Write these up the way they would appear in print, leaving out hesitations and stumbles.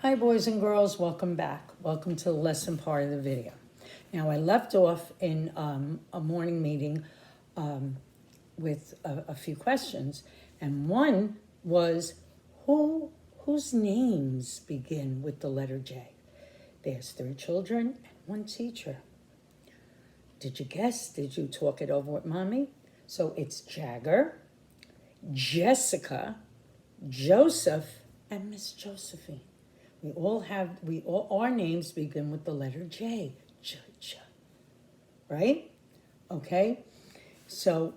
Hi boys and girls, welcome back. Welcome to the lesson part of the video. Now I left off in a morning meeting with a few questions, and one was whose names begin with the letter J? There's 3 children and 1 teacher. Did you guess? Did you talk it over with mommy? So it's Jagger, Jessica, Joseph, and Miss Josephine. Our names begin with the letter J. Right? Okay? So,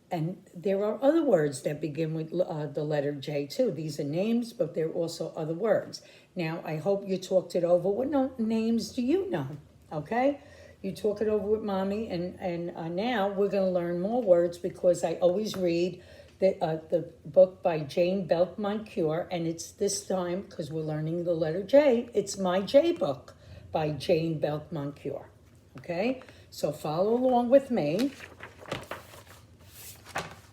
and there are other words that begin with the letter J too. These are names, but there are also other words. Now, I hope you talked it over. What names do you know? Okay? You talk it over with mommy, and now we're going to learn more words because I always read the book by Jane Belk, Moncure, and it's this time, because we're learning the letter J, it's My J Book by Jane Belk, Moncure. Okay? So follow along with me.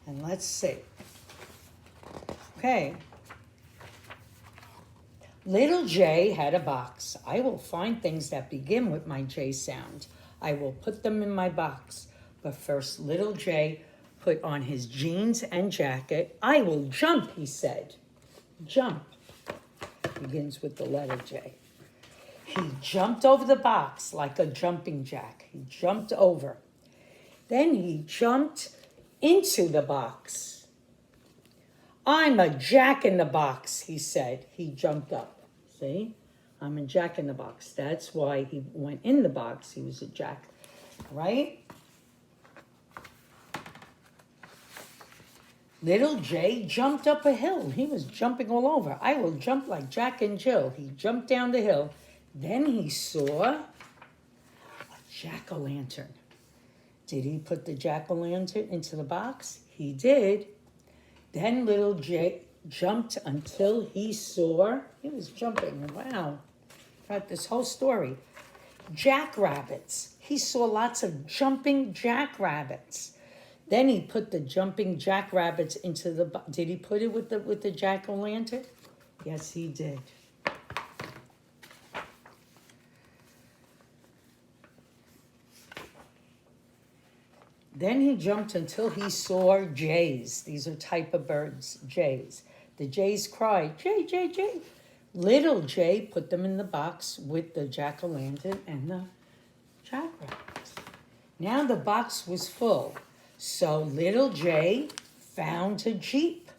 And let's see. Okay. Little J had a box. I will find things that begin with my J sound. I will put them in my box. But first, little J put on his jeans and jacket. I will jump, he said. Jump begins with the letter J. He jumped over the box like a jumping jack. He jumped over. Then he jumped into the box. I'm a jack in the box, he said. He jumped up. See? I'm a jack in the box. That's why he went in the box. He was a jack, right? Little J jumped up a hill. He was jumping all over. I will jump like Jack and Jill. He jumped down the hill. Then he saw a jack-o'-lantern. Did he put the jack-o'-lantern into the box? He did. Then little J jumped until he saw, he was jumping, wow, got this whole story. Jackrabbits. He saw lots of jumping jackrabbits. Then he put the jumping jackrabbits into the, did he put it with the jack-o'-lantern? Yes, he did. Then he jumped until he saw jays. These are type of birds, jays. The jays cried, Jay, Jay, Jay. Little J put them in the box with the jack-o'-lantern and the jackrabbits. Now the box was full. So little J found a Jeep.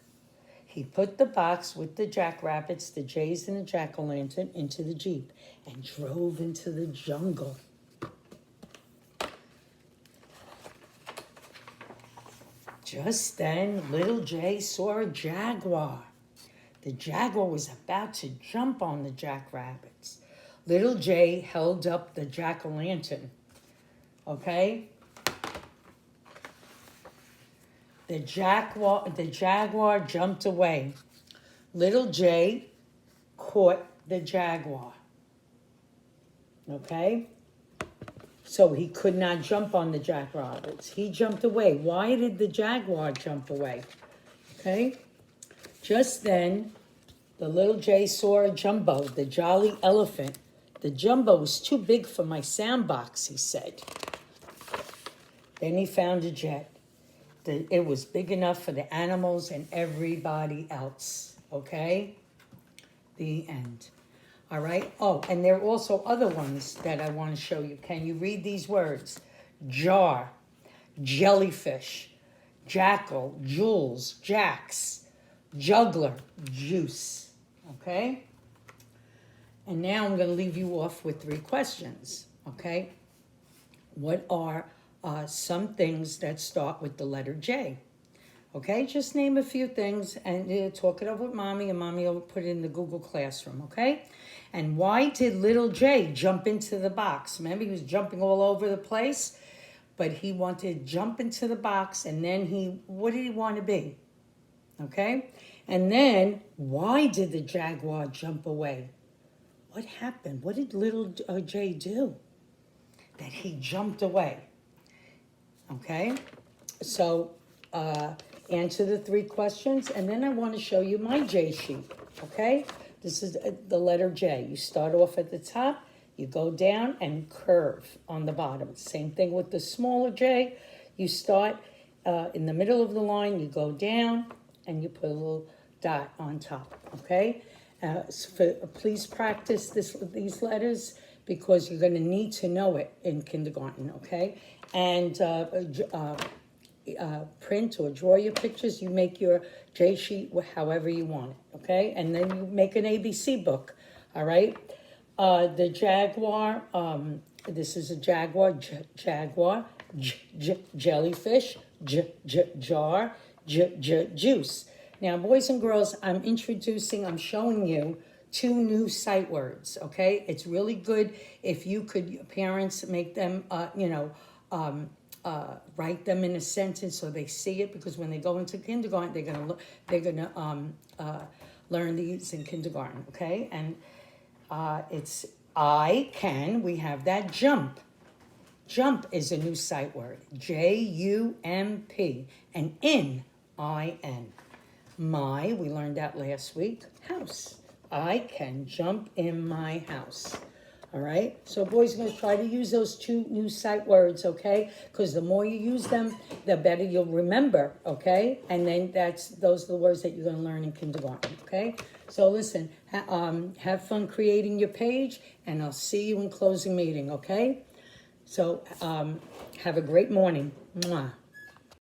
He put the box with the jackrabbits, the jays, and the jack-o'-lantern into the Jeep and drove into the jungle. Just then, little J saw a jaguar. The jaguar was about to jump on the jackrabbits. Little J held up the jack-o'-lantern. Okay? The jaguar jumped away. Little J caught the jaguar. Okay? So he could not jump on the jackrabbits. He jumped away. Why did the jaguar jump away? Okay? Just then, the little J saw a jumbo, the jolly elephant. The jumbo was too big for my sound box, he said. Then he found a jet. It was big enough for the animals and everybody else. Okay? The end. All right? Oh, and there are also other ones that I want to show you. Can you read these words? Jar, jellyfish, jackal, jewels, jacks, juggler, juice. Okay? And now I'm going to leave you off with 3 questions. Okay? What are some things that start with the letter J? Okay, just name a few things and talk it over with mommy, and mommy will put it in the Google Classroom, okay? And why did little J jump into the box? Remember, he was jumping all over the place, but he wanted to jump into the box, and then what did he want to be? Okay? And then, why did the jaguar jump away? What happened? What did little J do? That he jumped away. Okay? So, answer the 3 questions, and then I want to show you my J sheet, okay? This is the letter J. You start off at the top, you go down and curve on the bottom. Same thing with the smaller J. You start in the middle of the line, you go down, and you put a little dot on top, okay? Please practice these letters because you're going to need to know it in kindergarten, okay? And print or draw your pictures. You make your J sheet however you want it, okay? And then you make an ABC book, all right? The jaguar, this is a jaguar, jaguar, jellyfish, jar, juice. Now, boys and girls, I'm showing you 2 new sight words, okay? It's really good if you could, parents, make them, write them in a sentence so they see it, because when they go into kindergarten, they're gonna learn these in kindergarten, okay? And it's I can, we have that jump. Jump is a new sight word, Jump, and in. My, we learned that last week, house. I can jump in my house. All right, so boys are going to try to use those 2 new sight words, okay? Because the more you use them, the better you'll remember, okay? And then those are the words that you're going to learn in kindergarten, okay? So listen, have fun creating your page, and I'll see you in closing meeting, okay? So have a great morning. Mwah.